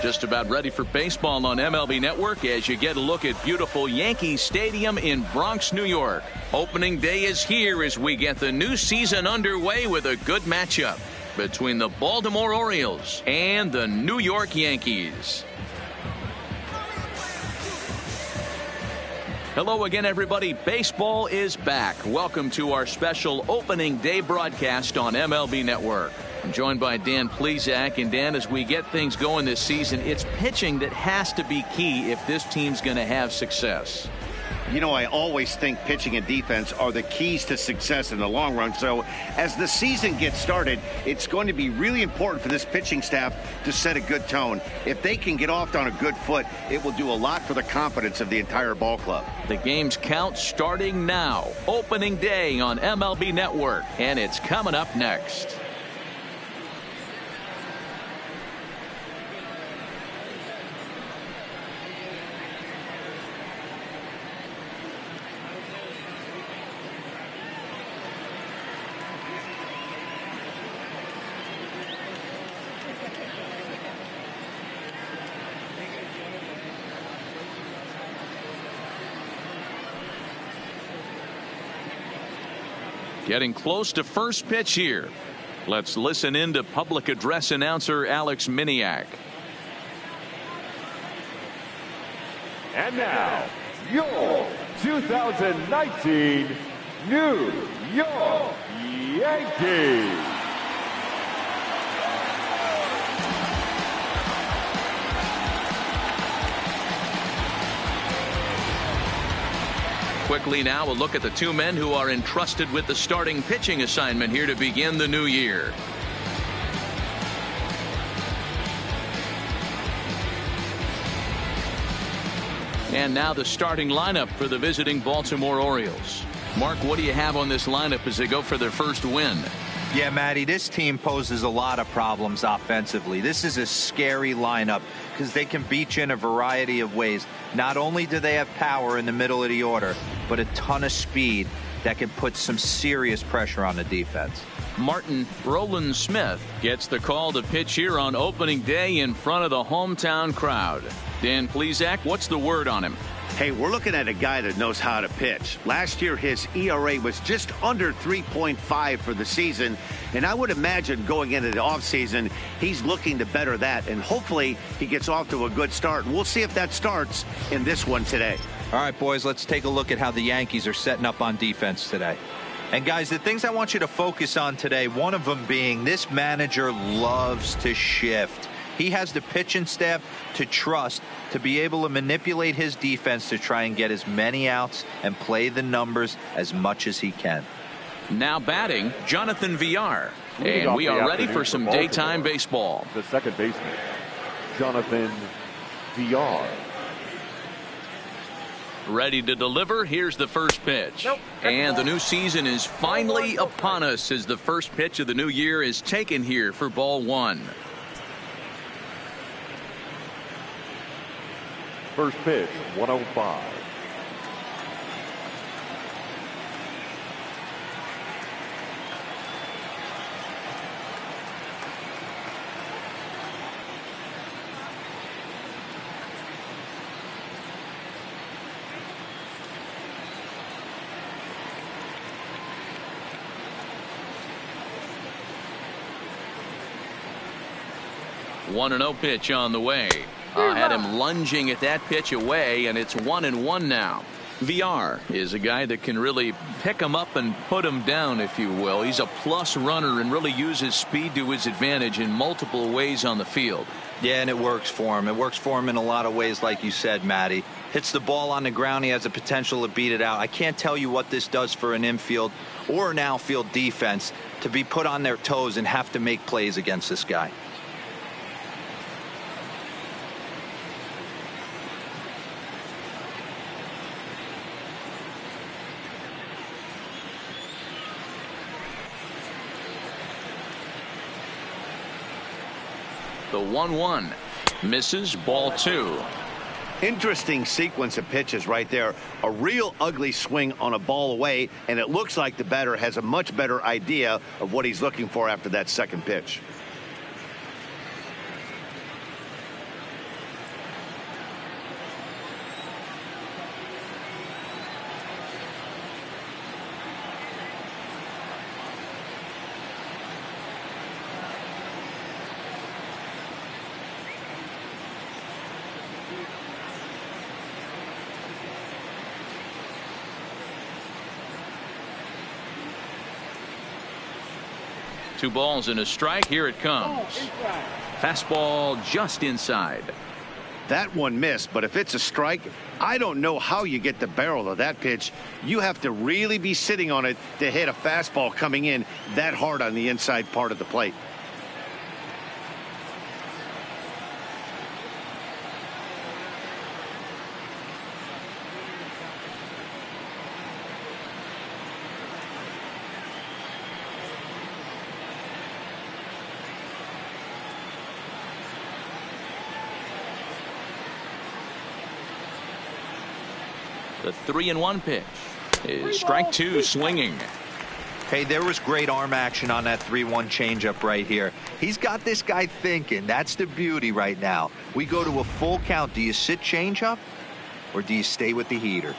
Just about ready for baseball on MLB Network as you get a look at beautiful Yankee Stadium in Bronx, New York. Opening day is here as we get the new season underway with a good matchup between the Baltimore Orioles and the New York Yankees. Hello again, everybody. Baseball is back. Welcome to our special opening day broadcast on MLB Network. I'm joined by Dan Plesac. And Dan, as we get things going this season, it's pitching that has to be key if this team's going to have success. You know, I always think pitching and defense are the keys to success in the long run. So as the season gets started, it's going to be really important for this pitching staff to set a good tone. If they can get off on a good foot, it will do a lot for the confidence of the entire ball club. The game's count starting now. Opening day on MLB Network, and it's coming up next. Getting close to first pitch here. Let's listen in to public address announcer Alex Miniak. And now, your 2019 New York Yankees. Quickly now, a look at the two men who are entrusted with the starting pitching assignment here to begin the new year. And now the starting lineup for the visiting Baltimore Orioles. Mark, what do you have on this lineup as they go for their first win? Yeah, Matty, this team poses a lot of problems offensively. This is a scary lineup because they can beat you in a variety of ways. Not only do they have power in the middle of the order, but a ton of speed that can put some serious pressure on the defense. Martin Roland Smith gets the call to pitch here on opening day in front of the hometown crowd. Dan Plesac, what's the word on him? Hey, we're looking at a guy that knows how to pitch. Last year, his ERA was just under 3.5 for the season. And I would imagine going into the offseason, he's looking to better that. And hopefully he gets off to a good start. And we'll see if that starts in this one today. All right, boys, let's take a look at how the Yankees are setting up on defense today. And, guys, the things I want you to focus on today, one of them being this manager loves to shift. He has the pitching staff to trust to be able to manipulate his defense to try and get as many outs and play the numbers as much as he can. Now batting, Jonathan Villar. And we are ready for some daytime baseball. The second baseman, Jonathan Villar. Ready to deliver. Here's the first pitch. And the new season is finally upon us as the first pitch of the new year is taken here for ball one. First pitch, 105. One and 0 pitch on the way. Had him lunging at that pitch away, and it's 1-1 now. Villar is a guy that can really pick him up and put him down, if you will. He's a plus runner and really uses speed to his advantage in multiple ways on the field. Yeah, and it works for him. It works for him in a lot of ways, like you said, Matty. Hits the ball on the ground. He has the potential to beat it out. I can't tell you what this does for an infield or an outfield defense to be put on their toes and have to make plays against this guy. The 1-1 misses, ball two. Interesting sequence of pitches right there. A real ugly swing on a ball away, and it looks like the batter has a much better idea of what he's looking for after that second pitch. 2 balls and a strike. Here it comes. Fastball just inside. That one missed, but if it's a strike, I don't know how you get the barrel of that pitch. You have to really be sitting on it to hit a fastball coming in that hard on the inside part of the plate. The 3-1 pitch is strike 2 swinging. Hey, there was great arm action on that 3-1 changeup right here. He's got this guy thinking. That's the beauty right now. We go to a full count. Do you sit changeup or do you stay with the heater?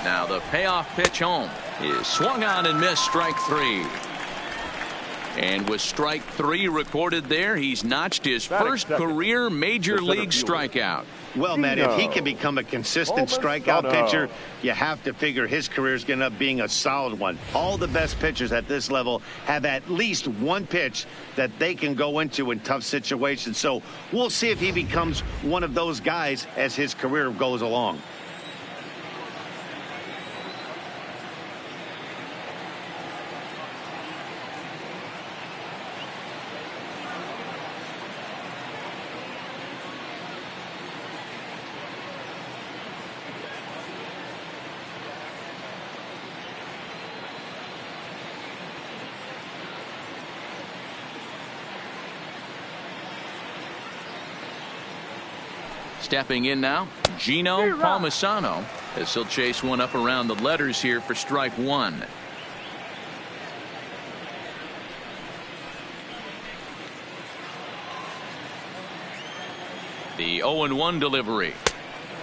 Now the payoff pitch home is swung on and missed, strike 3. And with strike 3 recorded there, he's notched his first career major league strikeout. Well, man, if he can become a consistent strikeout pitcher, you have to figure his career is going to be being a solid one. All the best pitchers at this level have at least one pitch that they can go into in tough situations. So we'll see if he becomes one of those guys as his career goes along. Stepping in now, Gino Palmisano, as he'll chase one up around the letters here for strike 1. The 0-1 delivery.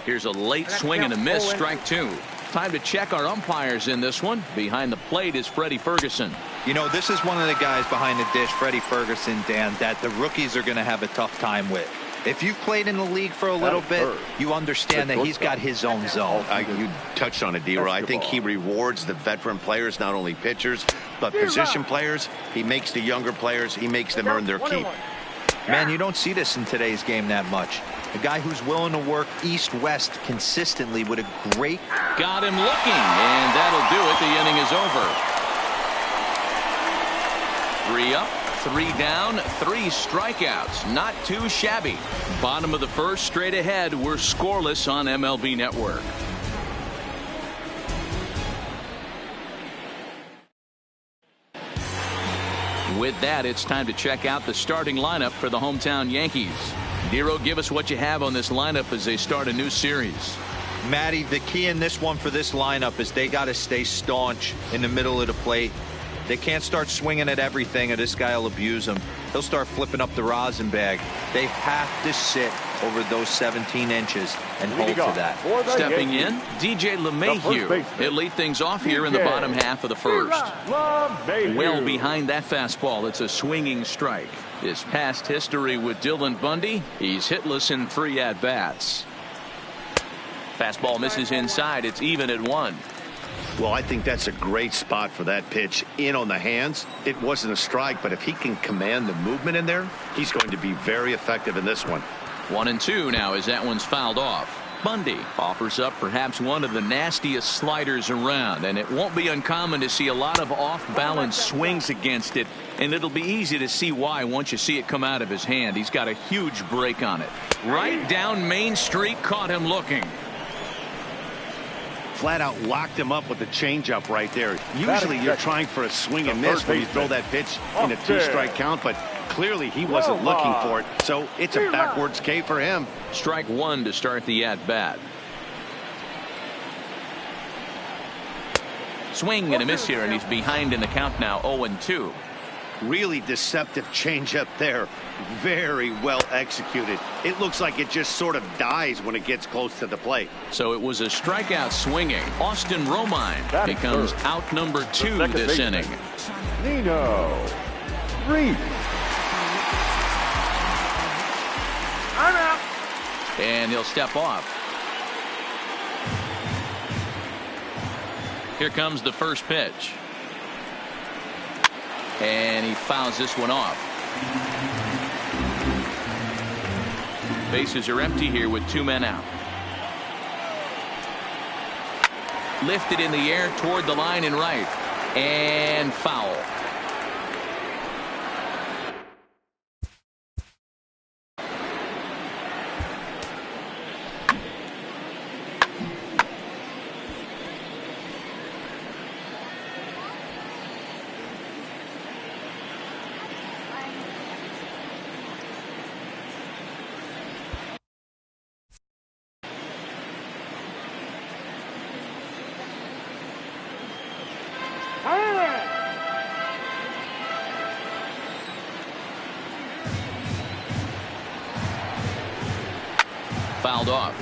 Here's a late swing and a miss, strike 2. Time to check our umpires in this one. Behind the plate is Freddie Ferguson. You know, this is one of the guys behind the dish, Freddie Ferguson, Dan, that the rookies are going to have a tough time with. If you've played in the league for a little bit, you understand that he's got his own zone. You touched on it, D-Roy. I think he rewards the veteran players, not only pitchers, but position players. He makes the younger players, he makes them earn their keep. Man, you don't see this in today's game that much. A guy who's willing to work east-west consistently with a great... Got him looking, and that'll do it. The inning is over. 3 up, 3 down, 3 strikeouts. Not too shabby. Bottom of the first, straight ahead. We're scoreless on MLB Network. With that, it's time to check out the starting lineup for the hometown Yankees. Nero, give us what you have on this lineup as they start a new series. Matty, the key in this one for this lineup is they got to stay staunch in the middle of the plate. They can't start swinging at everything or this guy will abuse them. He'll start flipping up the rosin bag. They have to sit over those 17 inches and hold to that. Stepping in, DJ LeMahieu. He'll lead things off here in the bottom half of the first. Well behind that fastball. It's a swinging strike. His past history with Dylan Bundy, he's hitless in 3 at-bats. Fastball misses inside. It's even at 1. Well, I think that's a great spot for that pitch in on the hands. It wasn't a strike, but if he can command the movement in there, he's going to be very effective in this one. 1-2 now as that one's fouled off. Bundy offers up perhaps one of the nastiest sliders around, and it won't be uncommon to see a lot of off-balance swings against it, and it'll be easy to see why once you see it come out of his hand. He's got a huge break on it. Right down Main Street, caught him looking. flat out locked him up with the changeup right there. Usually you're trying for a swing and miss when you throw that pitch in a 2-strike count, but clearly he wasn't looking for it, so it's a backwards K for him. Strike one to start the at-bat. Swing and a miss here, and he's behind in the count now, 0-2. Really deceptive changeup there. Very well executed. It looks like it just sort of dies when it gets close to the plate. So it was a strikeout swinging. Austin Romine becomes out number 2 this inning. Nino Reese. I'm out. And he'll step off. Here comes the first pitch. And he fouls this one off. Bases are empty here with 2 men out. Lifted in the air toward the line and right. And foul. Fouled off.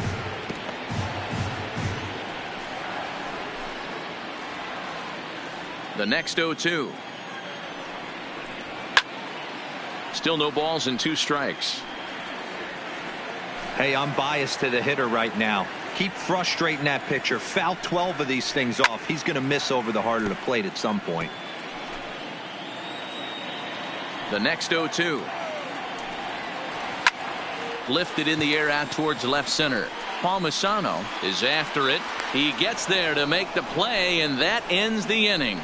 The next 0-2. Still no balls and 2 strikes. Hey, I'm biased to the hitter right now. Keep frustrating that pitcher. Foul 12 of these things off. He's going to miss over the heart of the plate at some point. The next 0-2. Lifted in the air out towards left center. Palmisano is after it. He gets there to make the play, and that ends the inning.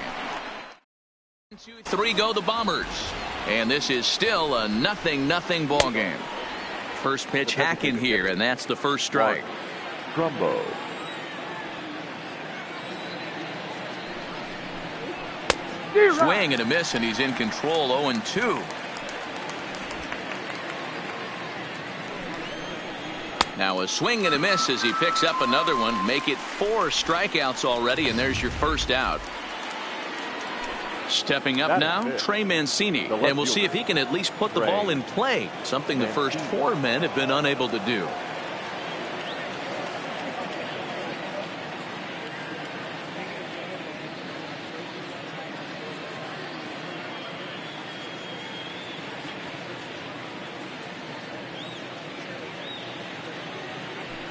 2-3 go the Bombers. And this is still a 0-0 ball game. First pitch hacking here, and that's the first strike. Trumbo. Swing and a miss, and he's in control. 0-2. Now a swing and a miss as he picks up another one. Make it 4 strikeouts already, and there's your first out. Stepping up now, Trey Mancini, and we'll see if he can at least put the ball in play, something the first 4 men have been unable to do.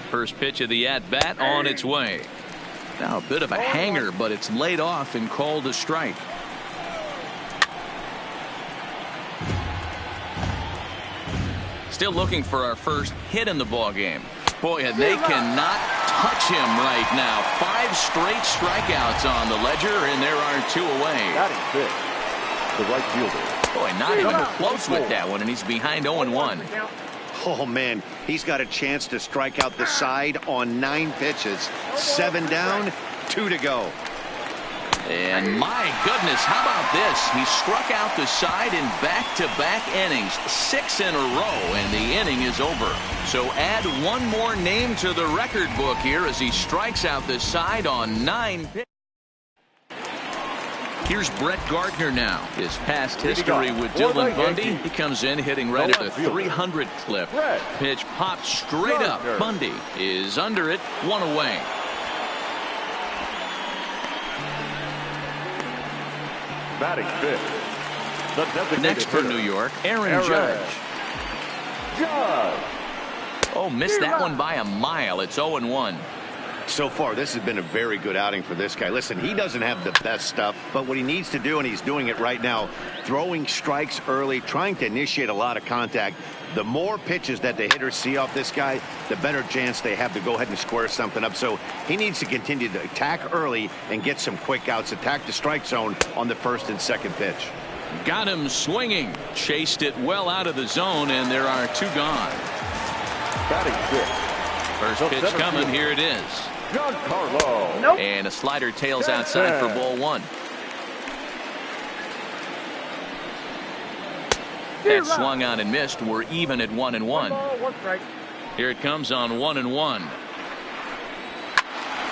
First pitch of the at-bat on its way. Now a bit of a hanger, but it's laid off and called a strike. Still looking for our first hit in the ball game. Boy, and they cannot touch him right now. 5 straight strikeouts on the ledger, and there are 2 away. That is the right fielder. Boy, not even close with that one, and he's behind 0-1. Oh, man, he's got a chance to strike out the side on 9 pitches. 7 down, 2 to go. And my goodness, how about this? He struck out the side in back-to-back innings, 6 in a row, and the inning is over. So add 1 more name to the record book here as he strikes out the side on 9 pitches. Here's Brett Gardner now. His past history with Dylan Bundy. He comes in hitting right at a 300 clip. Pitch popped straight up. Bundy is under it, 1 away. Batting fifth. Next for New York, Aaron Judge. Oh, missed that one by a mile. It's 0-1. So far, this has been a very good outing for this guy. Listen, he doesn't have the best stuff, but what he needs to do, and he's doing it right now, throwing strikes early, trying to initiate a lot of contact. The more pitches that the hitters see off this guy, the better chance they have to go ahead and square something up. So he needs to continue to attack early and get some quick outs, attack the strike zone on the first and second pitch. Got him swinging. Chased it well out of the zone, and there are 2 gone. Batting fifth. First pitch coming. Here it is. Giancarlo. Nope. And a slider tails outside for ball one. That swung on and missed. We're even at 1-1. 1 ball, 1 strike. Here it comes on 1-1.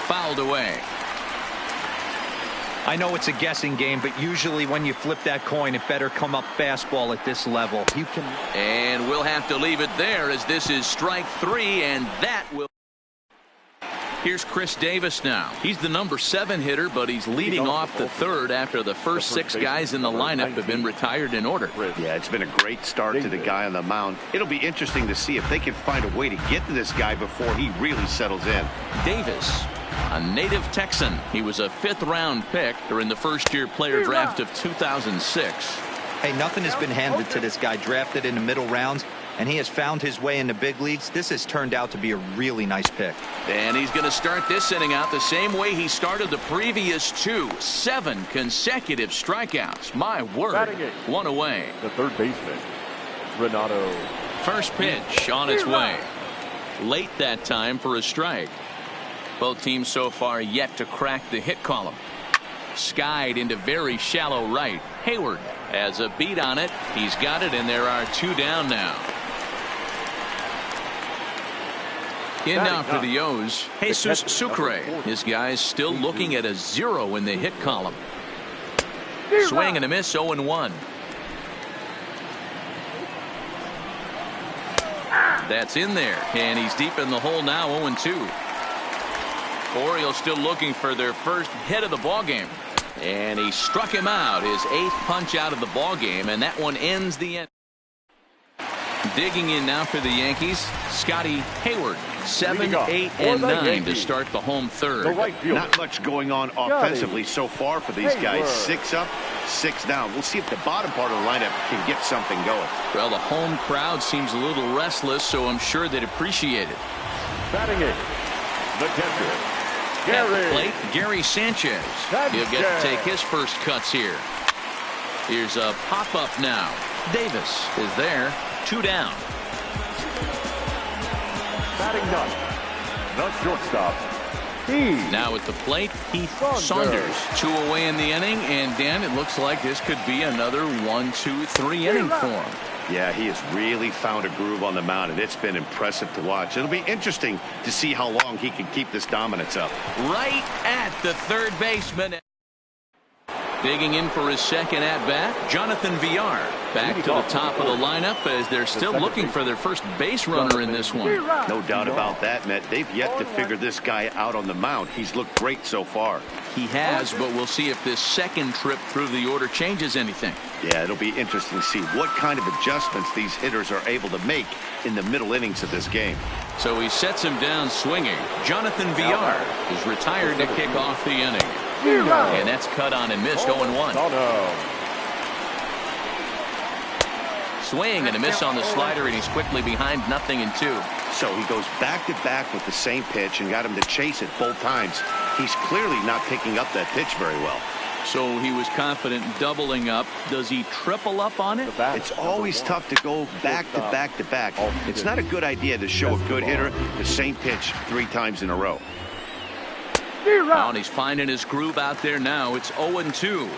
Fouled away. I know it's a guessing game, but usually when you flip that coin, it better come up fastball at this level. You can. And we'll have to leave it there as this is strike 3, and that will. Here's Chris Davis now. He's the number 7 hitter, but he's leading off the third after the first 6 guys in the lineup have been retired in order. Yeah, it's been a great start to the guy on the mound. It'll be interesting to see if they can find a way to get to this guy before he really settles in. Davis, a native Texan. He was a 5th-round pick during the first-year player draft of 2006. Hey, nothing has been handed to this guy. Drafted in the middle rounds, and he has found his way in the big leagues. This has turned out to be a really nice pick. And he's going to start this inning out the same way he started the previous 2. 7 consecutive strikeouts. My word. 1 away. The third baseman, Renato. First pitch on its way. Late that time for a strike. Both teams so far yet to crack the hit column. Skied into very shallow right. Hayward has a beat on it. He's got it, and there are 2 down now. In now for the O's, Jesus Sucre. His guys still looking at a 0 in the hit column. Swing and a miss, 0-1. That's in there, and he's deep in the hole now, 0-2. Orioles still looking for their first hit of the ball game, and he struck him out, his 8th punch out of the ball game, and that one ends the end. Digging in now for the Yankees, Scotty Hayward. 7, 8, and 9 to start the home third. Not much going on offensively so far for these guys. 6 up, 6 down. We'll see if the bottom part of the lineup can get something going. Well, the home crowd seems a little restless, so I'm sure they'd appreciate it. Batting it, the catcher, At the plate, Gary Sanchez. He'll get to take his first cuts here. Here's a pop-up now. Davis is there. 2 down. batting ninth, the shortstop, Now at the plate, Heath Saunders. 2 away in the inning, and Dan, it looks like this could be another 1, 2, 3 inning for him. Yeah, he has really found a groove on the mound, and it's been impressive to watch. It'll be interesting to see how long he can keep this dominance up. Right at the third baseman. Digging in for his second at-bat, Jonathan Villar. Back to the top of the lineup as they're still looking for their first base runner in this one. No doubt about that, Matt. They've yet to figure this guy out on the mound. He's looked great so far. He has, but we'll see if this second trip through the order changes anything. Yeah, it'll be interesting to see what kind of adjustments these hitters are able to make in the middle innings of this game. So he sets him down swinging. Jonathan Villar is retired to kick off the inning. And that's cut on and missed, 0-1. Swing and a miss on the slider, and he's quickly behind 0-2. So he goes back-to-back with the same pitch and got him to chase it both times. He's clearly not picking up that pitch very well. So he was confident doubling up. Does he triple up on it? It's always tough to go back-to-back-to-back. It's not a good idea to show a good hitter the same pitch 3 times in a row. Oh, and he's finding his groove out there now. It's 0-2.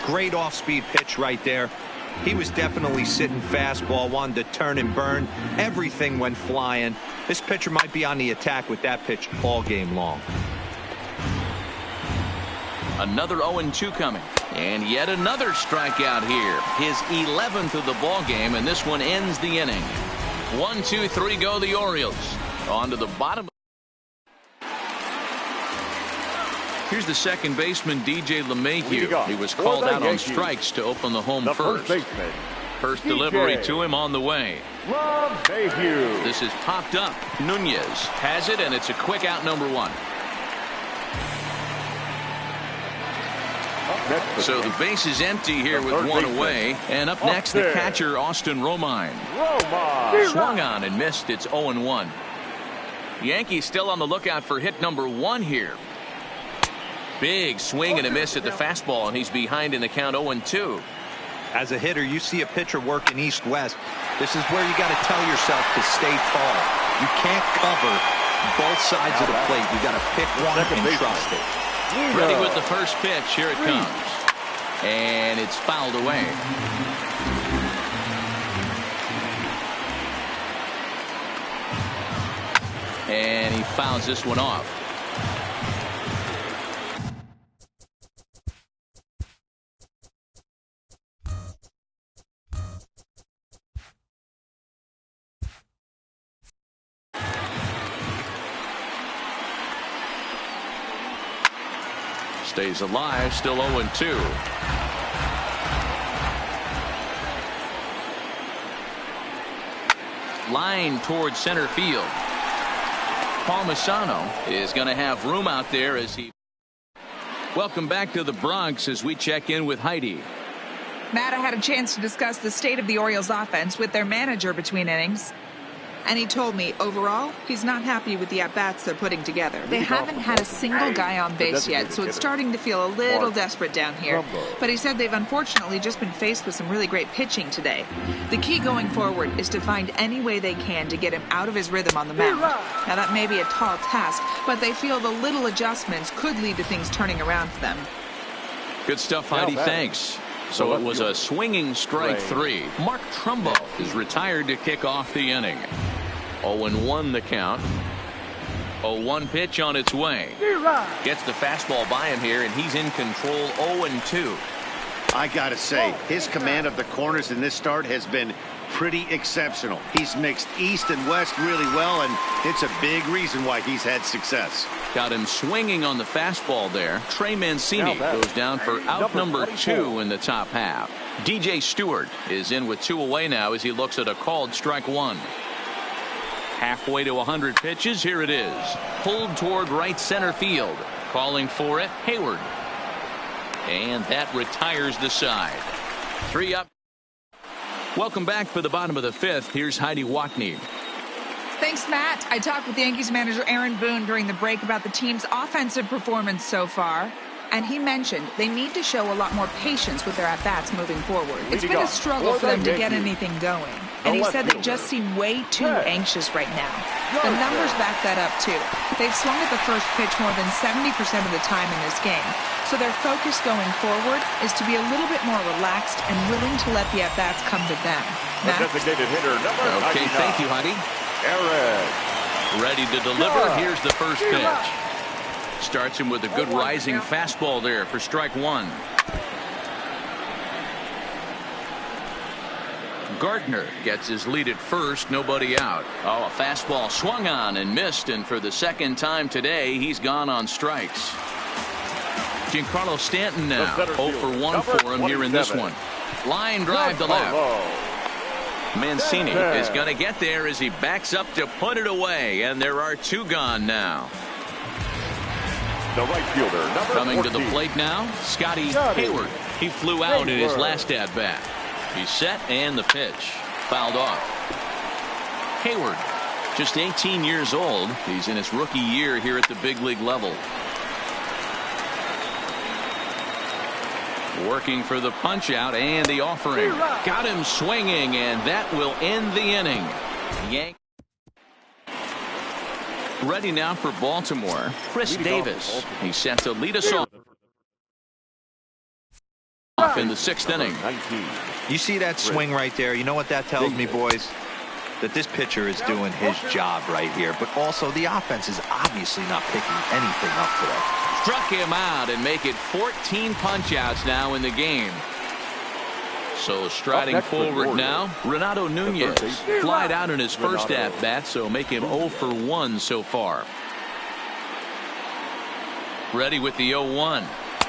Great off-speed pitch right there. He was definitely sitting fastball, wanted to turn and burn. Everything went flying. This pitcher might be on the attack with that pitch all game long. Another 0-2 coming. And yet another strikeout here. His 11th of the ball game, and this one ends the inning. 1, 2, 3 go the Orioles. On to the bottom. Here's the second baseman, DJ LeMahieu. He was called out on strikes to open the home first. First delivery to him on the way. This is popped up. Nunez has it, and it's a quick out, number 1. So the base is empty here with 1 away. And up next, the catcher, Austin Romine. Swung on and missed. It's 0-1. Yankees still on the lookout for hit number 1 here. Big swing and a miss at the fastball, and he's behind in the count, 0-2. As a hitter, you see a pitcher working east-west. This is where you got to tell yourself to stay tall. You can't cover Both sides of the plate. You got to pick one and trust it. Ready with the first pitch. Here it comes. And it's fouled away. And he fouls this one off. Stays alive, still 0-2. Line towards center field. Palmisano is going to have room out there as he. Welcome back to the Bronx as we check in with Heidi. Matt, I had a chance to discuss the state of the Orioles offense with their manager between innings. And he told me, overall, he's not happy with the at-bats they're putting together. They haven't had a single guy on base yet, so it's starting to feel a little desperate down here. But he said they've unfortunately just been faced with some really great pitching today. The key going forward is to find any way they can to get him out of his rhythm on the mound. Now, that may be a tall task, but they feel the little adjustments could lead to things turning around for them. Good stuff, Heidi. Thanks. So it was a swinging strike 3. Mark Trumbo is retired to kick off the inning. 0-1 the count. 0-1 pitch on its way. Gets the fastball by him here, and he's in control. 0-2. I gotta say, his command of the corners in this start has been pretty exceptional. He's mixed east and west really well, and it's a big reason why he's had success. Got him swinging on the fastball there. Trey Mancini goes down for out number 2 in the top half. DJ Stewart is in with 2 away now as he looks at a called strike 1. Halfway to 100 pitches. Here it is. Pulled toward right center field. Calling for it, Hayward. And that retires the side. 3 up. Welcome back for the bottom of the 5th. Here's Heidi Watney. Thanks, Matt. I talked with Yankees manager Aaron Boone during the break about the team's offensive performance so far. And he mentioned they need to show a lot more patience with their at-bats moving forward. It's been a struggle for them to get anything going. And he said they just seem way too anxious right now. The numbers back that up, too. They've swung at the first pitch more than 70% of the time in this game. So their focus going forward is to be a little bit more relaxed and willing to let the at-bats come to them. Matt? Okay, thank you, Heidi. Ready to deliver. Here's the first pitch. Starts him with a good rising fastball there for strike 1. Gardner gets his lead at first, nobody out. Oh, a fastball swung on and missed, and for the second time today, he's gone on strikes. Giancarlo Stanton now 0 for 1 for him here in this one. Line drive to left. Mancini is going to get there as he backs up to put it away, and there are 2 gone now. The right fielder, number Coming 14. to the plate now, Scotty Hayward. He flew out in his last at-bat. He's set, and the pitch fouled off. Hayward, just 18 years old. He's in his rookie year here at the big league level. Working for the punch out and the offering. Got him swinging, and that will end the inning. Yankees ready now for Baltimore. Chris Davis. He's set to lead us off in the 6th inning. You see that swing right there? You know what that tells me, boys? That this pitcher is doing his job right here. But also the offense is obviously not picking anything up today. Struck him out and make it 14 punch-outs now in the game. So striding forward now, Renato Nunez flied out in his first at-bat, so make him 0 for 1 so far. Ready with the 0-1.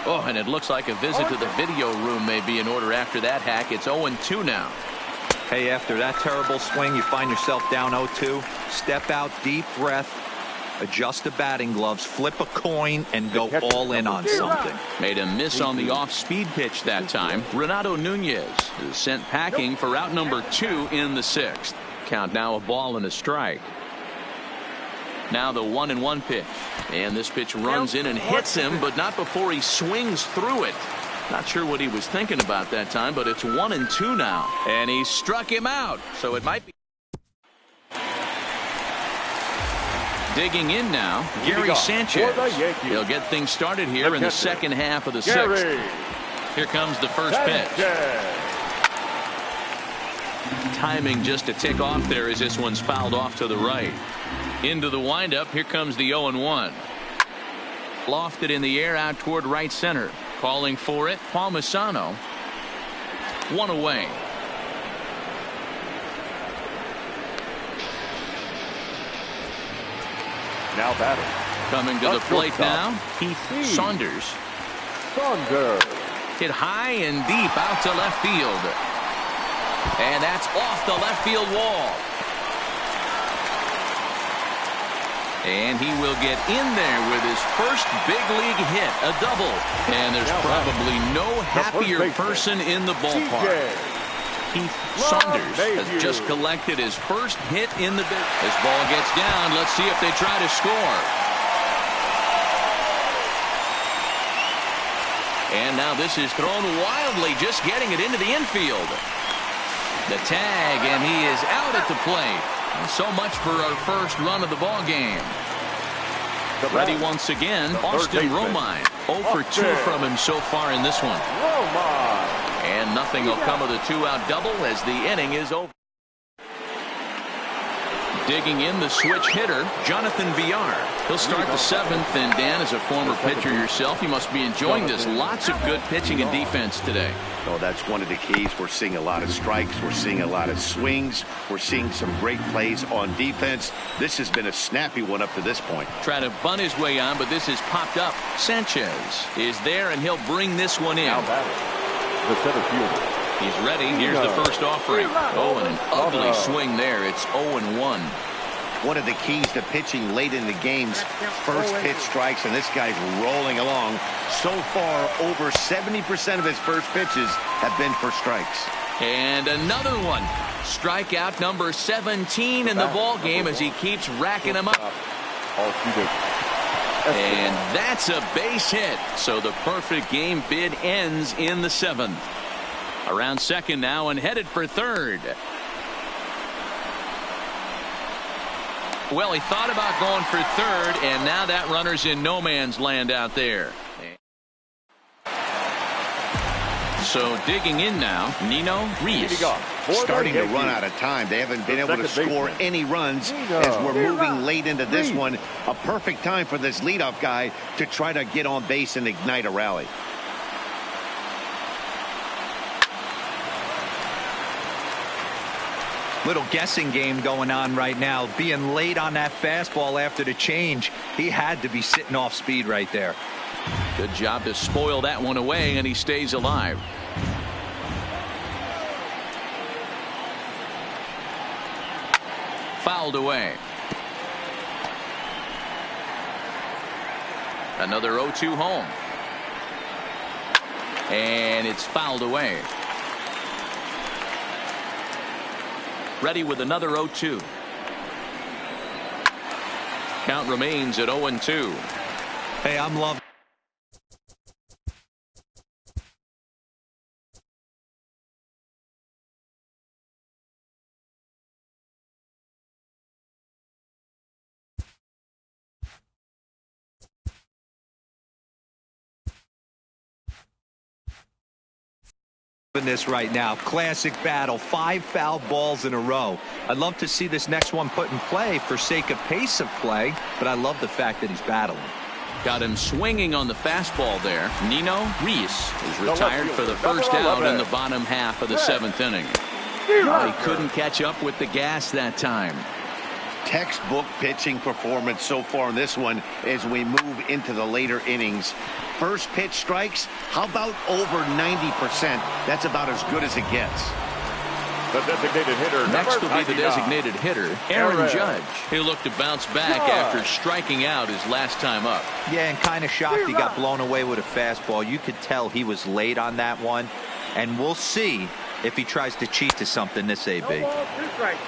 Oh, and it looks like a visit to the video room may be in order after that hack. It's 0-2 now. Hey, after that terrible swing, you find yourself down 0-2. Step out, deep breath, adjust the batting gloves, flip a coin, and go all in on something. Made a miss on the off-speed pitch that time. Renato Nunez is sent packing for out number 2 in the 6th. Count now a ball and a strike. Now the 1-1 pitch. And this pitch runs in and hits him, but not before he swings through it. Not sure what he was thinking about that time, but it's 1-2 now. And he struck him out, so it might be. Digging in now, Gary Sanchez. He'll get things started here in the second half of the sixth. Here comes the first pitch. Timing just a tick off there as this one's fouled off to the right. Into the windup. Here comes the 0-1. Lofted in the air out toward right center. Calling for it, Palmisano. One away. Now batting. Coming to the plate now, Saunders. Hit high and deep out to left field. And that's off the left field wall. And he will get in there with his first big league hit, a double. And there's probably no happier person in the ballpark. Saunders has just collected his first hit in the big. This ball gets down. Let's see if they try to score. And now this is thrown wildly, just getting it into the infield. The tag, and he is out at the plate. So much for our first run of the ball game. Ready once again, Austin Romine. 0 for 2 from him so far in this one. And nothing will come of the 2-out double as the inning is over. Digging in the switch hitter, Jonathan Villar. He'll start the seventh. And Dan, as a former pitcher yourself, you must be enjoying this. Lots of good pitching and defense today. Oh, that's one of the keys. We're seeing a lot of strikes. We're seeing a lot of swings. We're seeing some great plays on defense. This has been a snappy one up to this point. Trying to bunt his way on, but this has popped up. Sanchez is there, and he'll bring this one in. The center fielder. He's ready. Here's the first offering. Oh, and an ugly swing there. It's 0-1. One of the keys to pitching late in the games, first pitch strikes, and this guy's rolling along. So far, over 70% of his first pitches have been for strikes. And another one. Strikeout number 17 in the ball game as he keeps racking them up. And that's a base hit. So the perfect game bid ends in the seventh. Around second now and headed for third. Well, he thought about going for third, and now that runner's in no man's land out there. So digging in now, Nino Reese. Starting to run out of time. They haven't been able to score any runs as we're moving late into this one. A perfect time for this leadoff guy to try to get on base and ignite a rally. Little guessing game going on right now. Being late on that fastball after the change. He had to be sitting off speed right there. Good job to spoil that one away, and he stays alive. Fouled away. Another 0-2 home. And it's fouled away. Ready with another 0-2. Count remains at 0-2. Hey, I'm loving this right now. Classic battle. 5 foul balls in a row. I'd love to see this next one put in play for sake of pace of play, but I love the fact that he's battling. Got him swinging on the fastball there. Nino Reese is retired for the first out in the bottom half of the seventh inning. He couldn't catch up with the gas that time. Textbook pitching performance so far in this one as we move into the later innings. First pitch strikes, how about over 90%? That's about as good as it gets. The designated hitter. Next will be the designated hitter, Aaron Judge. He'll look to bounce back after striking out his last time up. Yeah, and kind of shocked he got blown away with a fastball. You could tell he was late on that one. And we'll see if he tries to cheat to something this AB.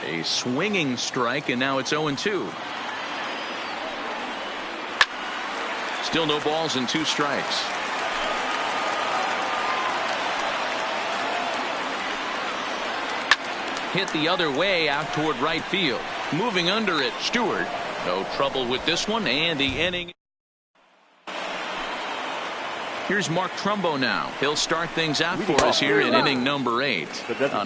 A swinging strike, and now it's 0-2. Still no balls and 2 strikes. Hit the other way out toward right field. Moving under it, Stewart. No trouble with this one, and the inning. Here's Mark Trumbo now. He'll start things out for us here in inning number 8.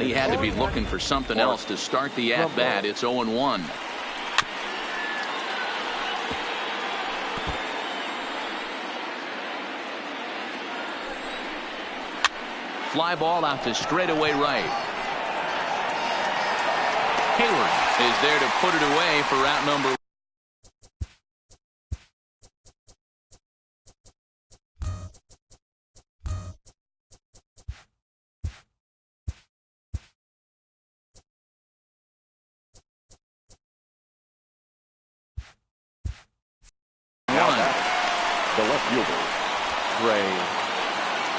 He had to be looking for something else to start the at-bat. It's 0-1. Fly ball out to straightaway right. Hayward is there to put it away for out number 1. The left fielder, Trey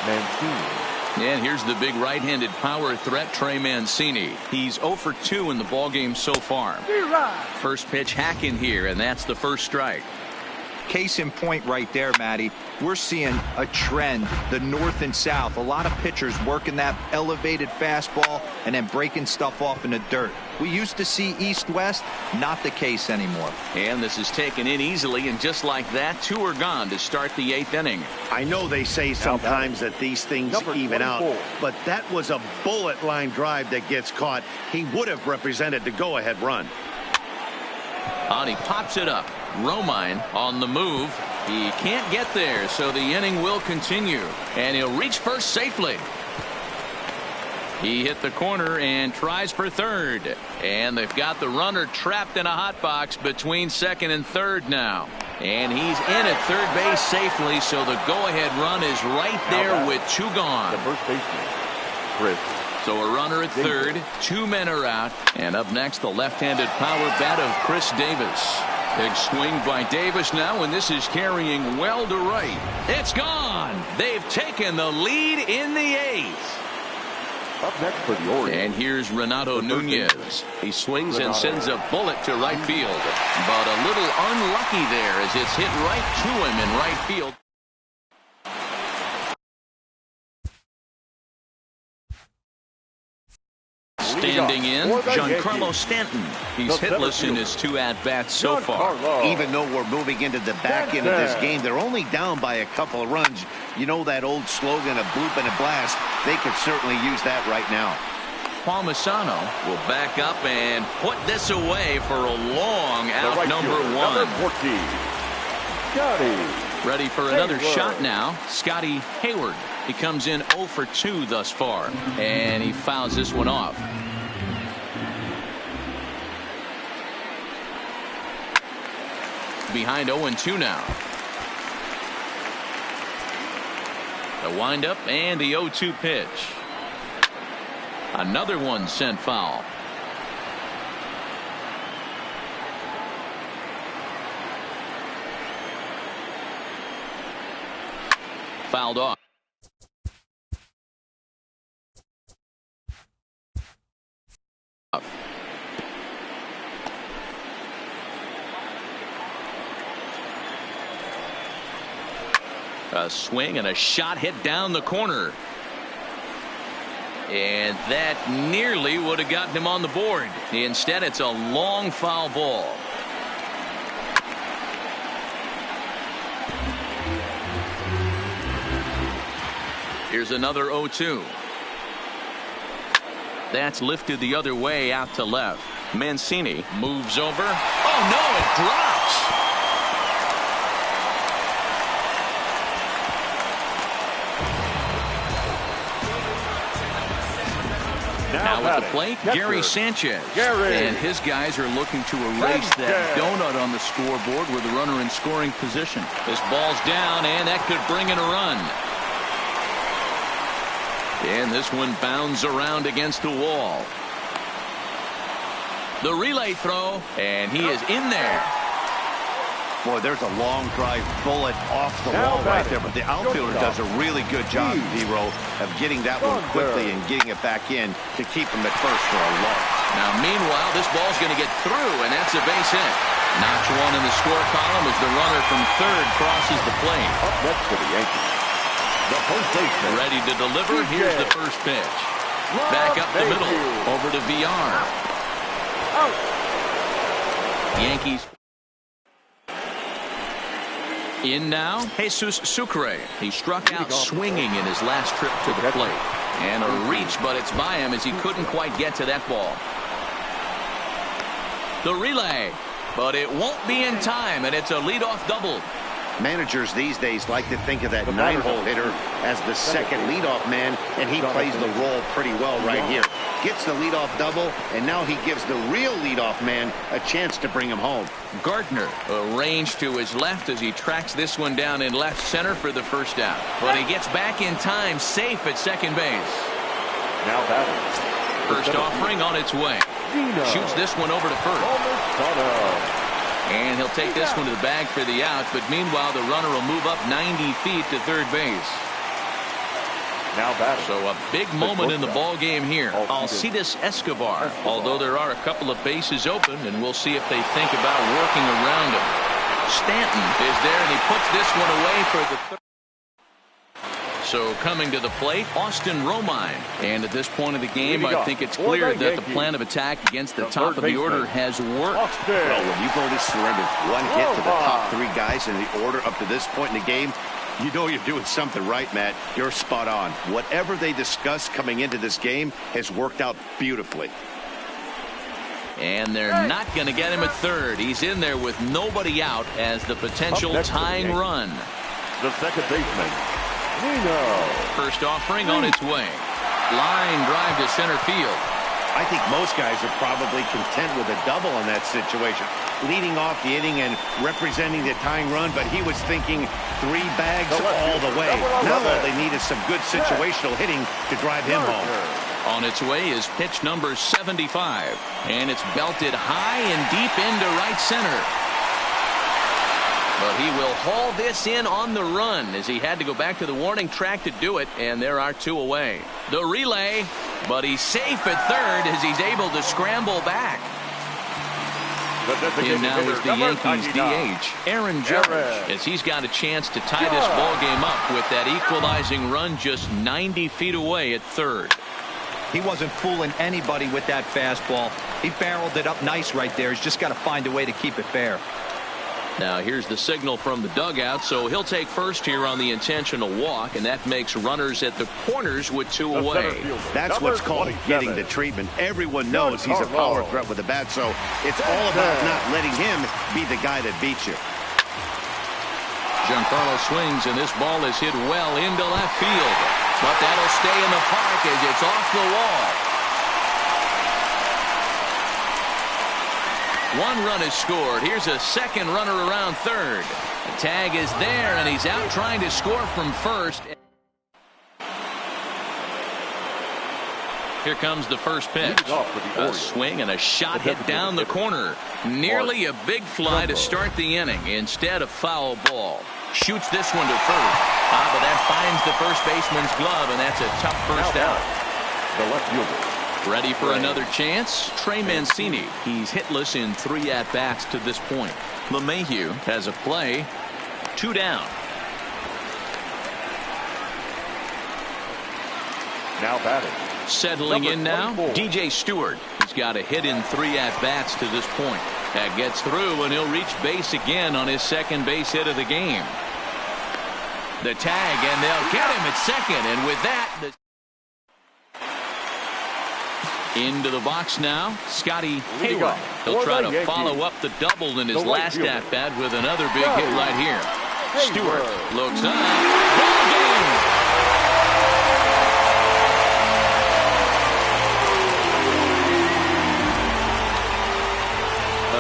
Mancini. And here's the big right-handed power threat, Trey Mancini. He's 0 for 2 in the ballgame so far. First pitch hacking here, and that's the first strike. Case in point right there, Matty. We're seeing a trend, the north and south. A lot of pitchers working that elevated fastball and then breaking stuff off in the dirt. We used to see east-west, not the case anymore. And this is taken in easily, and just like that, 2 are gone to start the 8th inning. I know they say sometimes that these things even out, but that was a bullet line drive that gets caught. He would have represented the go-ahead run. And he pops it up. Romine on the move. He can't get there, so the inning will continue. And he'll reach first safely. He hit the corner and tries for third. And they've got the runner trapped in a hot box between second and third now. And he's in at third base safely, so the go-ahead run is right there with 2 gone. The first baseman, Chris. So a runner at third, 2 men are out. And up next, the left-handed power bat of Chris Davis. Big swing by Davis now, and this is carrying well to right. It's gone. They've taken the lead in the 8th. Up next for the Orioles. And here's Renato Nunez. He swings and sends a bullet to right field. But a little unlucky there as it's hit right to him in right field. Standing in, Giancarlo Stanton. He's hitless in his 2 at-bats so far. Even though we're moving into the back end of this game, they're only down by a couple of runs. You know that old slogan, a bloop and a blast? They could certainly use that right now. Palmisano will back up and put this away for a long out number 1. Number 14, Scotty. Ready for another shot now. Scotty Hayward. He comes in 0 for 2 thus far, and he fouls this one off. Behind 0-2 now. The windup and the 0-2 pitch. Another one sent foul. Fouled off. A swing and a shot hit down the corner. And that nearly would have gotten him on the board. Instead, it's a long foul ball. Here's another 0-2. That's lifted the other way out to left. Mancini moves over. Oh, no, it drops. Now at the plate, Gary Sanchez. And his guys are looking to erase that donut on the scoreboard with the runner in scoring position. This ball's down, and that could bring in a run. And this one bounds around against the wall. The relay throw, and he is in there. Boy, there's a long drive bullet off the wall right there, but the outfielder does a really good job, Zero, of getting that one quickly and getting it back in to keep him at first for a loss. Now, meanwhile, this ball's going to get through, and that's a base hit. Notch one in the score column as the runner from third crosses the plate. Up next for the Yankees, the first baseman. Ready to deliver. Here's the first pitch. Back up the middle. Over to VR. Yankees. In now, Jesus Sucre. He struck out swinging in his last trip to the plate. And a reach, but it's by him as he couldn't quite get to that ball. The relay, but it won't be in time, and it's a leadoff double. Managers these days like to think of that 9-hole hitter as the second leadoff man, and he plays the role pretty well right here. Gets the leadoff double, and now he gives the real leadoff man a chance to bring him home. Gardner arranged to his left as he tracks this one down in left center for the first out. But he gets back in time, safe at second base. Now batting. First offering on its way. Shoots this one over to first. And he'll take this one to the bag for the out, but meanwhile the runner will move up 90 feet to third base. Now batting. So a big moment in the ball game here. Alcides Escobar, although there are a couple of bases open, and we'll see if they think about working around him. Stanton is there, and he puts this one away for the third. So coming to the plate, Austin Romine. And at this point of the game, I think it's clear that the plan of attack against the top of the order has worked. Well, when you've only surrendered one hit to the top 3 guys in the order up to this point in the game, you know you're doing something right, Matt. You're spot on. Whatever they discussed coming into this game has worked out beautifully. And they're not going to get him at third. He's in there with nobody out as the potential tying run. The second baseman. First offering on its way. Line drive to center field. I think most guys are probably content with a double in that situation. Leading off the inning and representing the tying run, but he was thinking 3 bags all the way. Now all they need is some good situational hitting to drive him home. On its way is pitch number 75. And it's belted high and deep into right center. But he will haul this in on the run as he had to go back to the warning track to do it, and there are 2 away. The relay, but he's safe at third as he's able to scramble back. And now is the Yankees DH, Aaron Judge, as he's got a chance to tie this ball game up with that equalizing run just 90 feet away at third. He wasn't fooling anybody with that fastball. He barreled it up nice right there. He's just got to find a way to keep it fair. Now here's the signal from the dugout, so he'll take first here on the intentional walk, and that makes runners at the corners with 2 away. That's what's called getting the treatment. Everyone knows he's a power threat with the bat, so it's all about not letting him be the guy that beats you. Giancarlo swings, and this ball is hit well into left field, but that'll stay in the park as it's off the wall. 1 run is scored. Here's a second runner around third. The tag is there, and he's out trying to score from first. Here comes the first pitch. A swing and a shot hit down the corner. Nearly a big fly to start the inning instead of foul ball. Shoots this one to first. But that finds the first baseman's glove, and that's a tough first out. The left fielder. Ready for another chance? Trey Mancini. He's hitless in 3 at-bats to this point. LeMahieu has a play. 2 down. Now batting. Settling in now, DJ Stewart. He's got a hit in 3 at-bats to this point. That gets through, and he'll reach base again on his second base hit of the game. The tag, and they'll get him at second, and with that, into the box now, Scotty Hayward. He'll try to follow up the double in his last at-bat with another big hit right here. Stewart looks up. Ball game!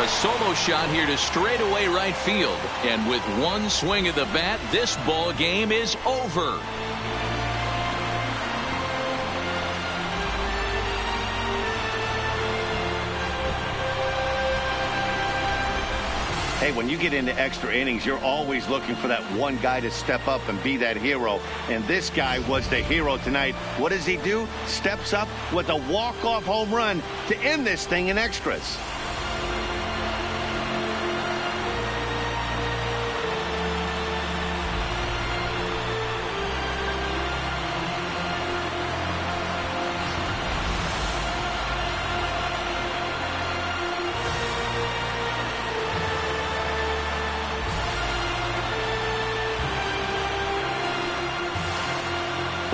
A solo shot here to straightaway right field. And with 1 swing of the bat, this ball game is over. Hey, when you get into extra innings, you're always looking for that one guy to step up and be that hero. And this guy was the hero tonight. What does he do? Steps up with a walk-off home run to end this thing in extras.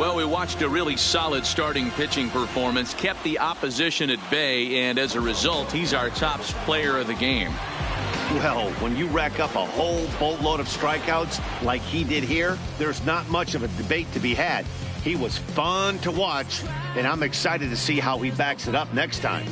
Well, we watched a really solid starting pitching performance, kept the opposition at bay, and as a result, he's our top player of the game. Well, when you rack up a whole boatload of strikeouts like he did here, there's not much of a debate to be had. He was fun to watch, and I'm excited to see how he backs it up next time.